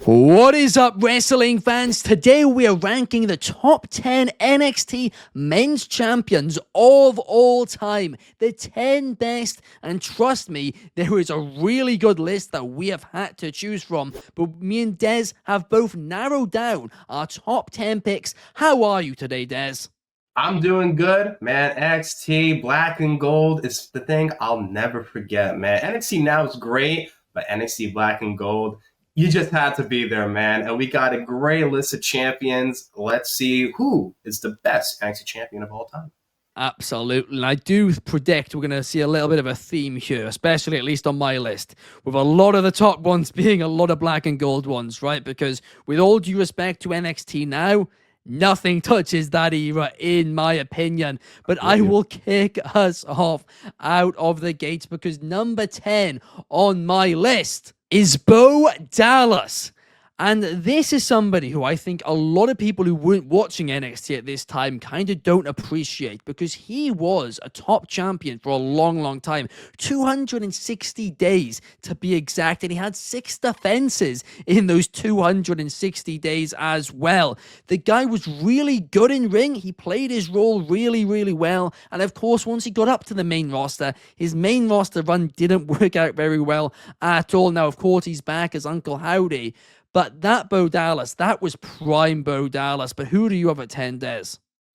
What is up, wrestling fans? Today we are ranking the top 10 NXT men's champions of all time. The 10 best, and trust me, there is a really good list that we have had to choose from. But me and Des have both narrowed down our top 10 picks. How are you today, Des? I'm doing good, man. NXT Black and Gold is the thing I'll never forget, man. NXT now is great, but NXT Black and Gold, you just had to be there, man. And we got a great list of champions. Let's see who is the best NXT champion of all time. Absolutely. And I do predict we're going to see a little bit of a theme here, especially at least on my list, with a lot of the top ones being a lot of black and gold ones, right? Because with all due respect to NXT now, nothing touches that era, in my opinion. But I will kick us off out of the gates because number 10 on my list is Bo Dallas. And this is somebody who I think a lot of people who weren't watching NXT at this time kind of don't appreciate, because he was a top champion for a long, long time. 260 days to be exact, and he had 6 defenses in those 260 days as well. The guy was really good in ring. He played his role really, really well. And of course, once he got up to the main roster, his main roster run didn't work out very well at all. Now, of course, he's back as Uncle Howdy. But that Bo Dallas, that was prime Bo Dallas. But who do you have at 10, Des?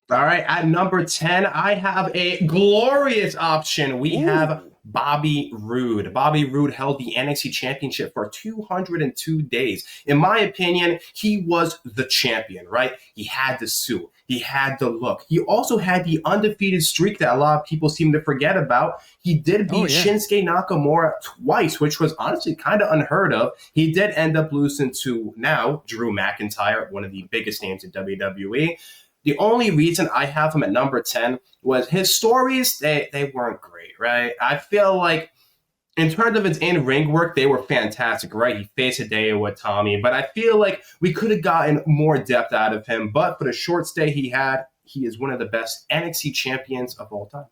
All right, at number 10, I have a glorious option. We have Bobby Roode. Bobby Roode held the NXT Championship for 202 days. In my opinion, he was the champion, right? He had the suit. He had the look. He also had the undefeated streak that a lot of people seem to forget about. He did beat Shinsuke Nakamura twice, which was honestly kind of unheard of. He did end up losing to now Drew McIntyre, one of the biggest names in WWE. The only reason I have him at number 10 was his stories, they weren't great, right? I feel like in terms of his in-ring work, they were fantastic, right? He faced Hideo with Tommy, but I feel like we could have gotten more depth out of him. But for the short stay he had, he is one of the best NXT champions of all time.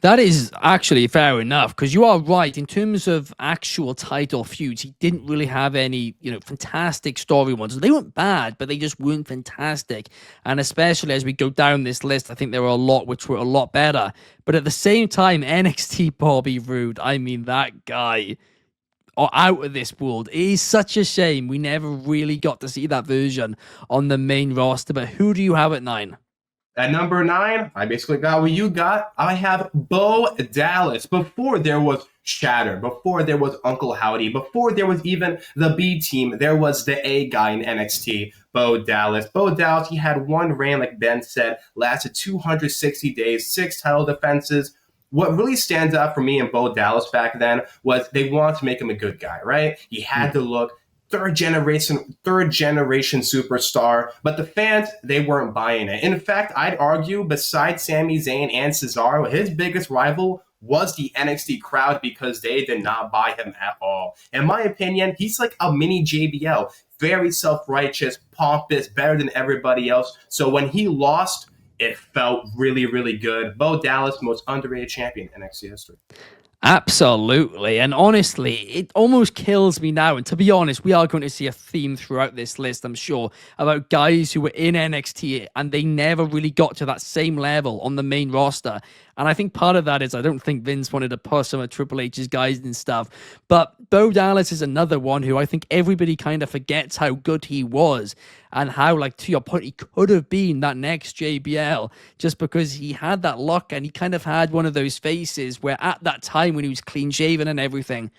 That is actually fair enough, because you are right. In terms of actual title feuds, he didn't really have any, fantastic story ones. They weren't bad, but they just weren't fantastic. And especially as we go down this list, I think there were a lot which were a lot better. But at the same time, NXT Bobby Roode, I mean, that guy out of this world. It is such a shame we never really got to see that version on the main roster. But who do you have at 9? At number 9, I basically got what you got. I have Bo Dallas. Before there was Shatter, before there was Uncle Howdy, before there was even the B team, there was the A guy in NXT, Bo Dallas. Bo Dallas, he had one reign, like Ben said, lasted 260 days, 6 title defenses. What really stands out for me and Bo Dallas back then was they wanted to make him a good guy, right? He had the look. Third generation superstar, but the fans, they weren't buying it. In fact, I'd argue besides Sami Zayn and Cesaro, his biggest rival was the NXT crowd, because they did not buy him at all. In my opinion, he's like a mini JBL, very self-righteous, pompous, better than everybody else. So when he lost, it felt really, really good. Bo Dallas, most underrated champion in NXT history. Absolutely. And honestly, it almost kills me now. And to be honest, we are going to see a theme throughout this list, I'm sure, about guys who were in NXT and they never really got to that same level on the main roster. And I think part of that is I don't think Vince wanted to push some of Triple H's guys and stuff. But Bo Dallas is another one who I think everybody kind of forgets how good he was and how, like, to your point, he could have been that next JBL just because he had that look and he kind of had one of those faces where at that time when he was clean shaven and everything,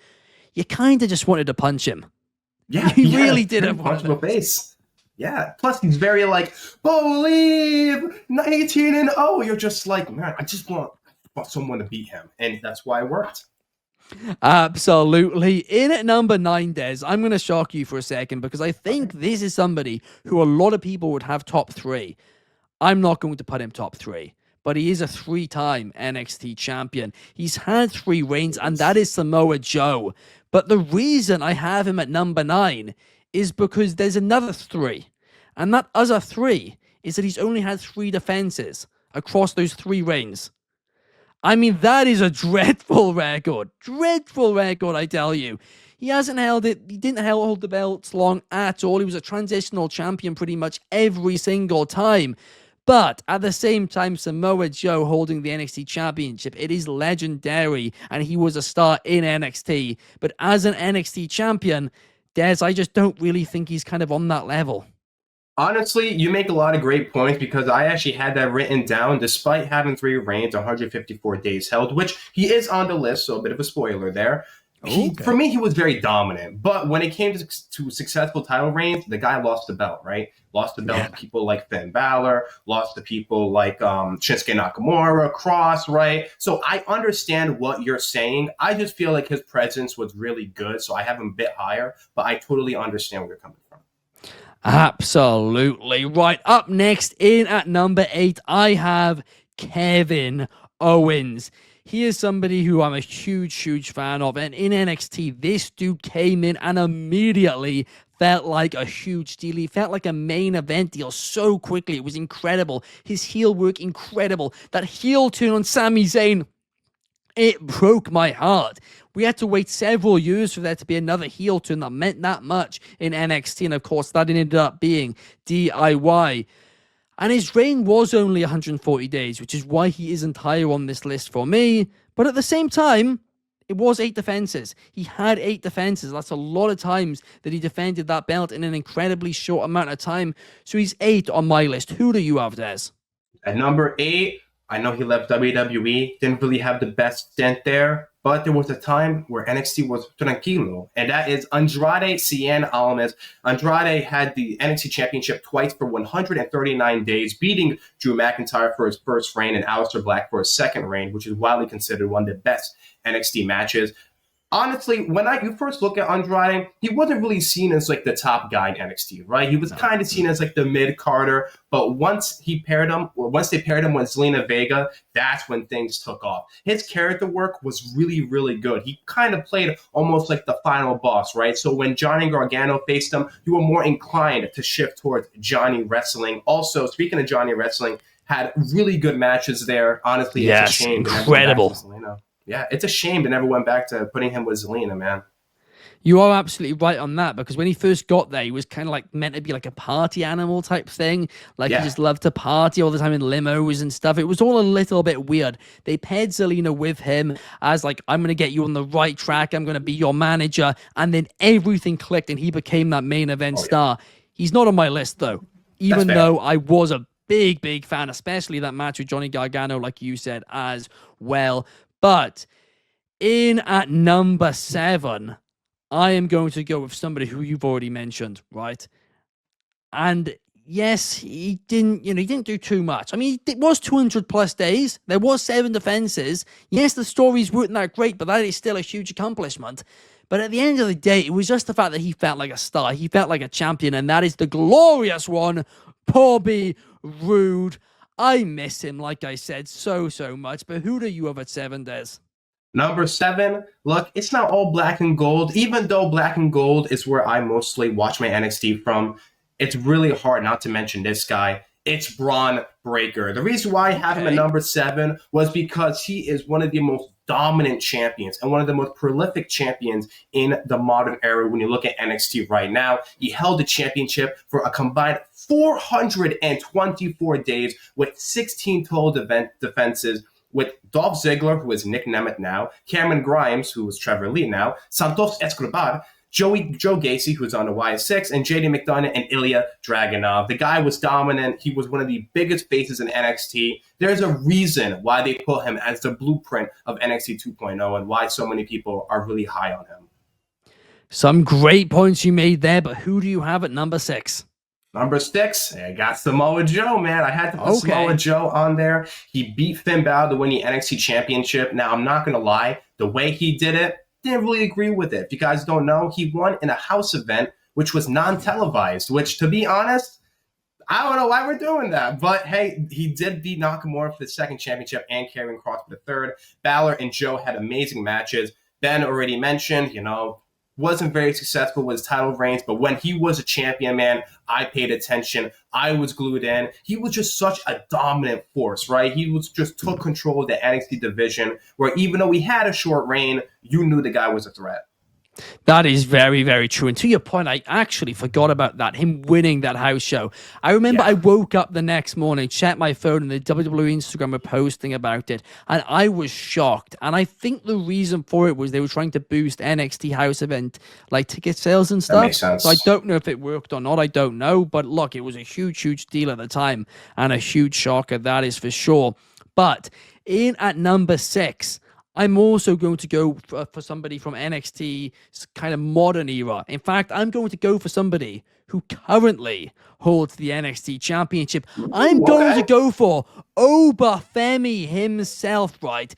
you kind of just wanted to punch him. Yeah, you really did have punch him in the face. Yeah. Plus, he's very like, believe 19-0. You're just like, man, I just want someone to beat him, and that's why it worked. Absolutely. In at number 9, Des, I'm going to shock you for a second because I think this is somebody who a lot of people would have top 3. I'm not going to put him top 3. But he is a 3-time NXT champion. He's had 3 reigns, and that is Samoa Joe. But the reason I have him at number 9 is because there's another 3. And that other 3 is that he's only had 3 defenses across those 3 reigns. I mean, that is a dreadful record. Dreadful record, I tell you. He hasn't held it. He didn't hold the belts long at all. He was a transitional champion pretty much every single time. But at the same time, Samoa Joe holding the NXT Championship, it is legendary, and he was a star in NXT. But as an NXT champion, Des, I just don't really think he's kind of on that level. Honestly, you make a lot of great points because I actually had that written down. Despite having 3 reigns, 154 days held, which he is on the list, so a bit of a spoiler there. For me, he was very dominant. But when it came to successful title reigns, the guy lost the belt, right? Lost the belt to people like Finn Balor, lost to people like Shinsuke Nakamura, Cross, right? So I understand what you're saying. I just feel like his presence was really good, so I have him a bit higher. But I totally understand where you're coming from. Absolutely. Right, up next in at number 8, I have Kevin Owens. He is somebody who I'm a huge fan of. And in NXT, this dude came in and immediately felt like a huge deal. He felt like a main event deal so quickly. It was incredible. His heel work, incredible. That heel turn on Sami Zayn, it broke my heart. We had to wait several years for there to be another heel turn that meant that much in NXT. And of course, that ended up being DIY. And his reign was only 140 days, which is why he isn't higher on this list for me. But at the same time, it was 8 defenses. He had 8 defenses. That's a lot of times that he defended that belt in an incredibly short amount of time. So he's 8 on my list. Who do you have, Des? At number 8, I know he left WWE, didn't really have the best stint there, but there was a time where NXT was tranquilo, and that is Andrade Cien Almas. Andrade had the NXT Championship twice for 139 days, beating Drew McIntyre for his first reign and Aleister Black for his second reign, which is widely considered one of the best NXT matches. Honestly, when you first look at Andrade, he wasn't really seen as like the top guy in NXT, right? He was kind of seen as like the mid-carder, but once they paired him with Zelina Vega, that's when things took off. His character work was really good. He kind of played almost like the final boss, right? So when Johnny Gargano faced him, you were more inclined to shift towards Johnny Wrestling. Also, speaking of Johnny Wrestling, had really good matches there. Honestly, it's a shame. Incredible. Yeah, it's a shame they never went back to putting him with Zelina, man. You are absolutely right on that, because when he first got there, he was kind of like meant to be like a party animal type thing. Like he just loved to party all the time in limos and stuff. It was all a little bit weird. They paired Zelina with him as like, I'm going to get you on the right track. I'm going to be your manager. And then everything clicked and he became that main event star. He's not on my list though, even though I was a big fan, especially that match with Johnny Gargano, like you said, as well. But in at number 7, I am going to go with somebody who you've already mentioned, right? And yes, he didn't do too much. I mean, it was 200 plus days. There was 7 defenses. Yes, the stories weren't that great, but that is still a huge accomplishment. But at the end of the day, it was just the fact that he felt like a star. He felt like a champion, and that is the glorious one, Bobby Roode. I miss him, like I said, so much. But who do you have at 7, Des? Number 7, look, it's not all black and gold. Even though black and gold is where I mostly watch my NXT from, it's really hard not to mention this guy. It's Braun Breaker. The reason why I have him at number 7 was because he is one of the most dominant champions and one of the most prolific champions in the modern era. When you look at NXT right now, he held the championship for a combined 424 days with 16 total defenses, with Dolph Ziggler, who is Nick Nemeth now, Cameron Grimes, who is Trevor Lee now, Santos Escobar, Joe Gacy, who's on the Y6, and JD McDonough and Ilya Dragunov. The guy was dominant. He was one of the biggest faces in NXT. There's a reason why they put him as the blueprint of NXT 2.0 and why so many people are really high on him. Some great points you made there, but who do you have at number 6? Number 6, I got Samoa Joe, man. I had to put Samoa Joe on there. He beat Finn Balor to win the NXT Championship. Now, I'm not going to lie. The way he did it, didn't really agree with it. If you guys don't know, he won in a house event, which was non-televised, which, to be honest, I don't know why we're doing that. But, hey, he did beat Nakamura for the 2nd championship and Karrion Kross for the 3rd. Balor and Joe had amazing matches. Ben already mentioned, wasn't very successful with his title reigns, but when he was a champion, man, I paid attention. I was glued in. He was just such a dominant force, right? He just took control of the NXT division, where even though he had a short reign, you knew the guy was a threat. That is very, very true. And to your point, I actually forgot about that, him winning that house show. I remember I woke up the next morning, checked my phone, and the WWE Instagram were posting about it. And I was shocked. And I think the reason for it was they were trying to boost NXT house event, like ticket sales and stuff. That makes sense. So I don't know if it worked or not. I don't know. But look, it was a huge, huge deal at the time. And a huge shocker, that is for sure. But in at number 6, I'm also going to go for somebody from NXT's kind of modern era. In fact, I'm going to go for somebody who currently holds the NXT Championship. I'm going to go for Obafemi himself, right?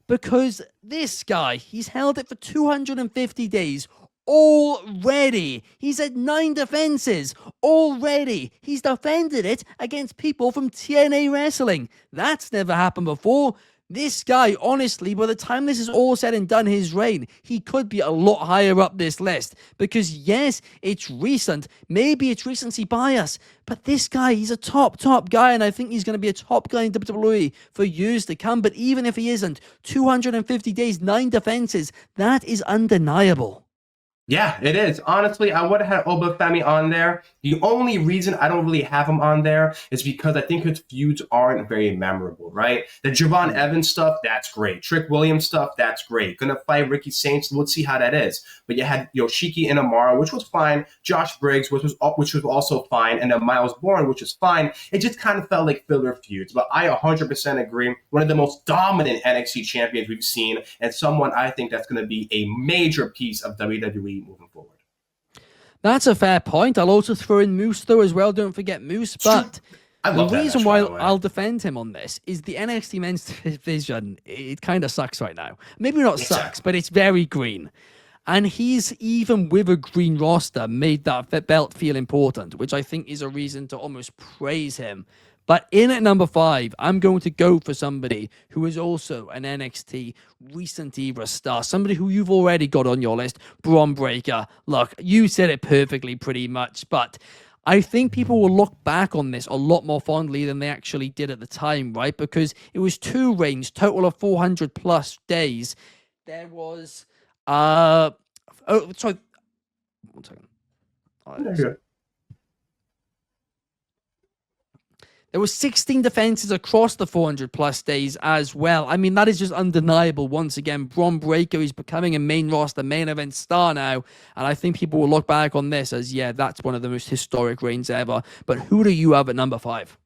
Because this guy, he's held it for 250 days already. He's had 9 defenses already. He's defended it against people from TNA Wrestling. That's never happened before. This guy, honestly, by the time this is all said and done, his reign, he could be a lot higher up this list. Because yes, it's recent. Maybe it's recency bias. But this guy, he's a top guy. And I think he's going to be a top guy in WWE for years to come. But even if he isn't, 250 days, 9 defenses, that is undeniable. Yeah, it is. Honestly, I would have had Obafemi on there. The only reason I don't really have him on there is because I think his feuds aren't very memorable, right? The Javon Evans stuff, that's great. Trick Williams stuff, that's great. Gonna fight Ricky Saints, we'll see how that is. But you had Yoshiki Inamura, which was fine. Josh Briggs, which was also fine. And then Miles Bourne, which is fine. It just kind of felt like filler feuds. But I 100% agree. One of the most dominant NXT champions we've seen, and someone I think that's going to be a major piece of WWE moving forward. That's a fair point. I'll also throw in Moose though as well. Don't forget Moose. But the reason why I'll defend him on this is the NXT men's division. It kind of sucks right now. Maybe not sucks, but it's very green. And he's, even with a green roster, made that belt feel important, which I think is a reason to almost praise him. But in at number 5, I'm going to go for somebody who is also an NXT recent era star, somebody who you've already got on your list, Bron Breakker. Look, you said it perfectly pretty much, but I think people will look back on this a lot more fondly than they actually did at the time, right? Because it was 2 reigns, total of 400 plus days. There was, sorry, 1 second. There were 16 defenses across the 400 plus days as well. I mean, that is just undeniable. Once again, Bron Breakker is becoming a main roster, main event star now. And I think people will look back on this as, yeah, that's one of the most historic reigns ever. But who do you have at number 5?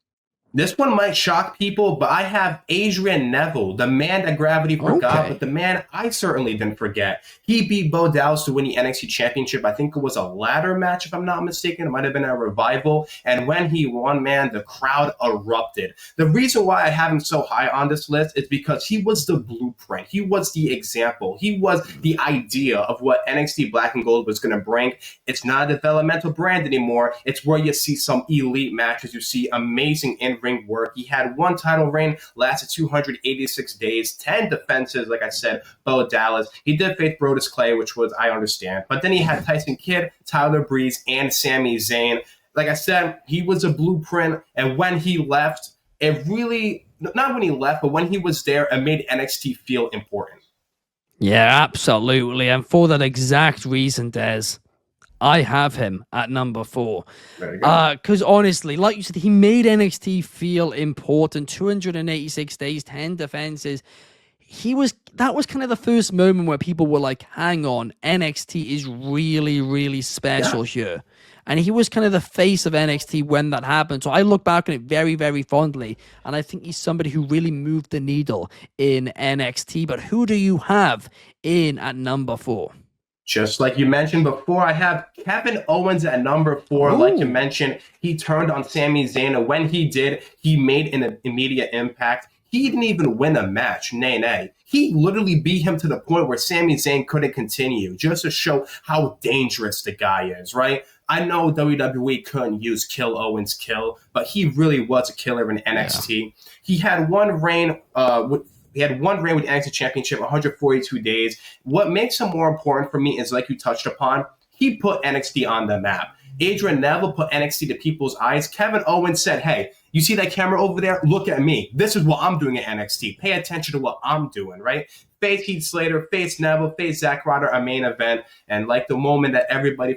This one might shock people, but I have Adrian Neville, the man that gravity forgot, but the man I certainly didn't forget. He beat Bo Dallas to win the NXT Championship. I think it was a ladder match, if I'm not mistaken. It might have been a revival. And when he won, man, the crowd erupted. The reason why I have him so high on this list is because he was the blueprint. He was the example. He was the idea of what NXT Black and Gold was going to bring. It's not a developmental brand anymore. It's where you see some elite matches. You see amazing in-ring work. He had 1 title reign, lasted 286 days, 10 defenses, like I said, Bo Dallas. He did face Brodus Clay, which was, I understand. But then he had Tyson Kidd, Tyler Breeze, and Sami Zayn. Like I said, he was a blueprint. And when he left, it really, not when he left, but when he was there, it made NXT feel important. Yeah, absolutely. And for that exact reason, Des, I have him at number 4. Because honestly, like you said, he made NXT feel important. 286 days, 10 defenses. That was kind of the first moment where people were like, hang on, NXT is really, really special here. And he was kind of the face of NXT when that happened. So I look back on it very, very fondly. And I think he's somebody who really moved the needle in NXT. But who do you have in at number 4? Just like you mentioned before, I have Kevin Owens at number 4. Ooh. Like you mentioned, he turned on Sami Zayn. And when he did, he made an immediate impact. He didn't even win a match. Nay. He literally beat him to the point where Sami Zayn couldn't continue, just to show how dangerous the guy is, right? I know WWE couldn't use Kill Owens kill, but he really was a killer in NXT. Yeah. He had 1 reign He had 1 reign with the NXT Championship, 142 days. What makes him more important for me is, like you touched upon, he put NXT on the map. Adrian Neville put NXT to people's eyes. Kevin Owens said, hey, you see that camera over there? Look at me. This is what I'm doing at NXT. Pay attention to what I'm doing, right? Face Heath Slater, face Neville, face Zack Ryder, a main event. And like the moment that everybody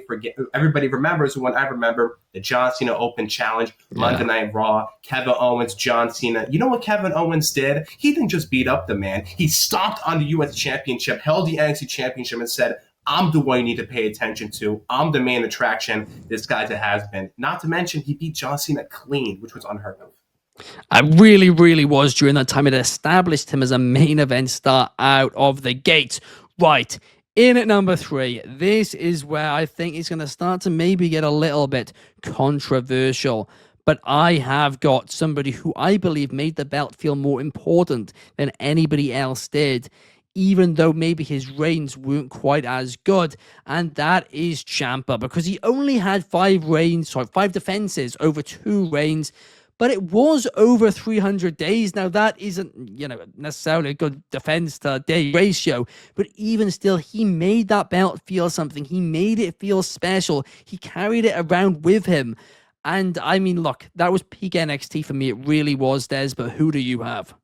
remembers, when I remember the John Cena Open Challenge, Monday Night Raw, Kevin Owens, John Cena. You know what Kevin Owens did? He didn't just beat up the man. He stomped on the U.S. Championship, held the NXT Championship, and said, I'm the one you need to pay attention to. I'm the main attraction. This guy's a has-been. Not to mention, he beat John Cena clean, which was unheard of. I really, really was during that time. It established him as a main event star out of the gate. Right, in at number 3, this is where I think it's going to start to maybe get a little bit controversial. But I have got somebody who I believe made the belt feel more important than anybody else did, even though maybe his reigns weren't quite as good, and that is Ciampa, because he only had 5 defenses over 2 reigns, but it was over 300 days. Now, that isn't, necessarily a good defense to day ratio, but even still, he made that belt feel something. He made it feel special. He carried it around with him. And I mean, look, that was peak NXT for me. It really was, Des, but who do you have?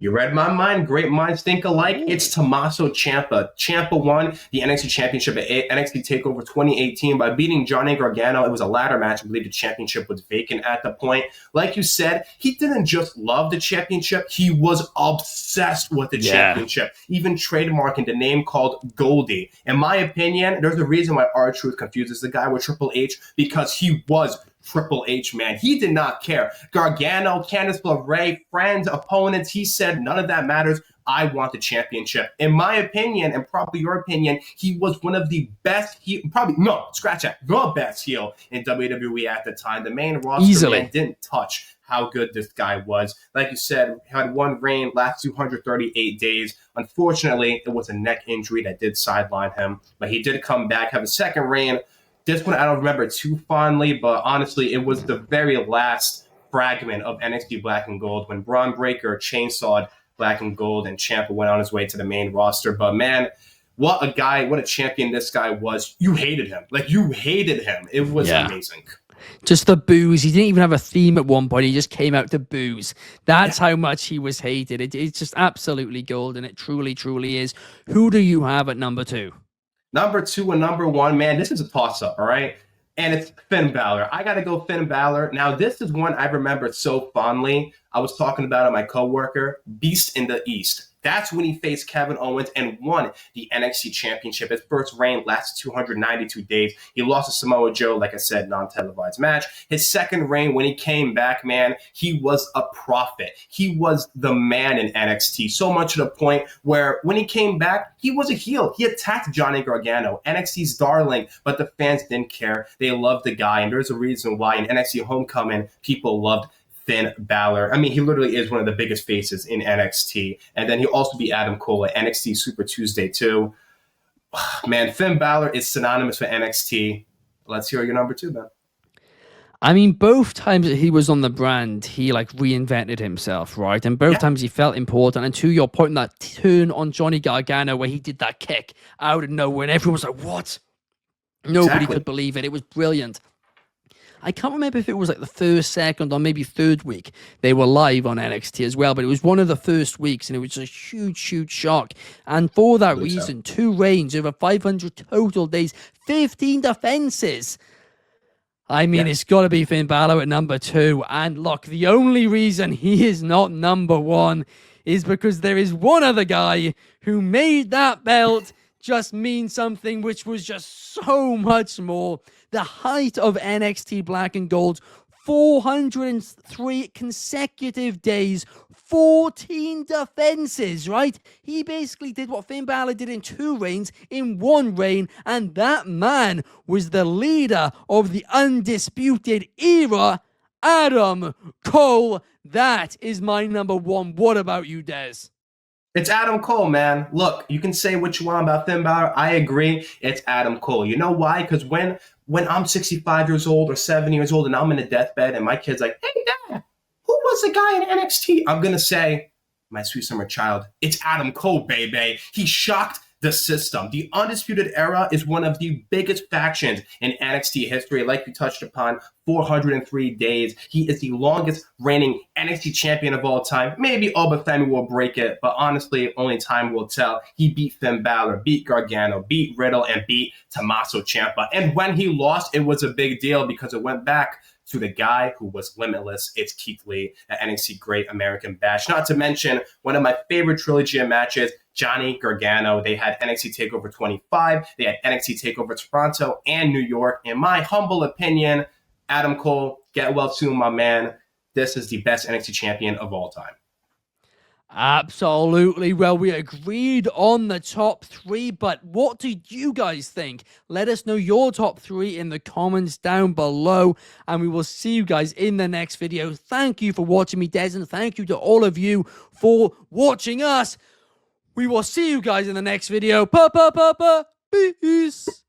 You read my mind. Great minds think alike. It's Tommaso Ciampa. Ciampa won the NXT Championship at NXT TakeOver 2018 by beating Johnny Gargano. It was a ladder match. I believe the championship was vacant at the point. Like you said, he didn't just love the championship. He was obsessed with the championship, even trademarking the name called Goldie. In my opinion, there's a reason why R-Truth confuses the guy with Triple H, because he was Triple H, man. He did not care. Gargano, Candice LeRae, friends, opponents, he said, none of that matters. I want the championship. In my opinion, and probably your opinion, he was one of the best, the best heel in WWE at the time. The main roster man didn't touch how good this guy was. Like you said, had 1 reign, last 238 days. Unfortunately, it was a neck injury that did sideline him, but he did come back, have a 2nd reign. This one I don't remember too fondly, but honestly, it was the very last fragment of NXT Black and Gold when Braun Breaker chainsawed Black and Gold and Ciampa went on his way to the main roster. But man, what a guy, what a champion this guy was. You hated him. You hated him. It was amazing. Just the booze. He didn't even have a theme at one point. He just came out to booze. That's how much he was hated. It's just absolutely golden. It truly, truly is. Who do you have at number 2? Number 2 and number 1, man, this is a toss-up, all right? And it's Finn Balor. I got to go Finn Balor. Now, this is one I remember so fondly. I was talking about it, my coworker, Beast in the East. That's when he faced Kevin Owens and won the NXT Championship. His first reign lasted 292 days. He lost to Samoa Joe, like I said, non-televised match. His 2nd reign, when he came back, man, he was a prophet. He was the man in NXT, so much to the point where when he came back, he was a heel. He attacked Johnny Gargano, NXT's darling, but the fans didn't care. They loved the guy, and there's a reason why in NXT Homecoming, people loved Finn Balor. I mean, he literally is one of the biggest faces in NXT. And then he also beat Adam Cole at NXT Super Tuesday too. Man, Finn Balor is synonymous with NXT. Let's hear your number 2, man. I mean, both times that he was on the brand, he reinvented himself, right? And both times he felt important. And to your point, that turn on Johnny Gargano where he did that kick out of nowhere and everyone was like, what? Nobody could believe it. It was brilliant. I can't remember if it was the 1st, 2nd, or maybe 3rd week they were live on NXT as well, but it was one of the first weeks, and it was a huge, huge shock. And for that reason, 2 reigns, over 500 total days, 15 defenses. I mean, it's got to be Finn Balor at number 2. And look, the only reason he is not number 1 is because there is one other guy who made that belt just mean something, which was just so much more. The height of NXT Black and Gold, 403 consecutive days, 14 defenses, right? He basically did what Finn Balor did in 2 reigns in 1 reign, and that man was the leader of the Undisputed Era, Adam Cole. That is my number 1. What about you, Des? It's Adam Cole, man. Look, you can say what you want about Finn Balor. I agree. It's Adam Cole. You know why? Because when I'm 65 years old or 70 years old and I'm in a deathbed and my kid's like, hey, Dad, who was the guy in NXT? I'm going to say, my sweet summer child, it's Adam Cole, baby. He shocked the system. The Undisputed Era is one of the biggest factions in NXT history. Like we touched upon, 403 days. He is the longest reigning NXT champion of all time. Maybe Obafemi will break it, but honestly, only time will tell. He beat Finn Balor, beat Gargano, beat Riddle, and beat Tommaso Ciampa. And when he lost, it was a big deal because it went back to the guy who was limitless. It's Keith Lee at NXT Great American Bash. Not to mention one of my favorite trilogy of matches, Johnny Gargano. They had NXT TakeOver 25. They had NXT TakeOver Toronto and New York. In my humble opinion, Adam Cole, get well soon, my man. This is the best NXT champion of all time. Absolutely. Well, we agreed on the top 3, but what did you guys think? Let us know your top 3 in the comments down below, and we will see you guys in the next video. Thank you for watching me, Des, and thank you to all of you for watching us. We will see you guys in the next video. Peace.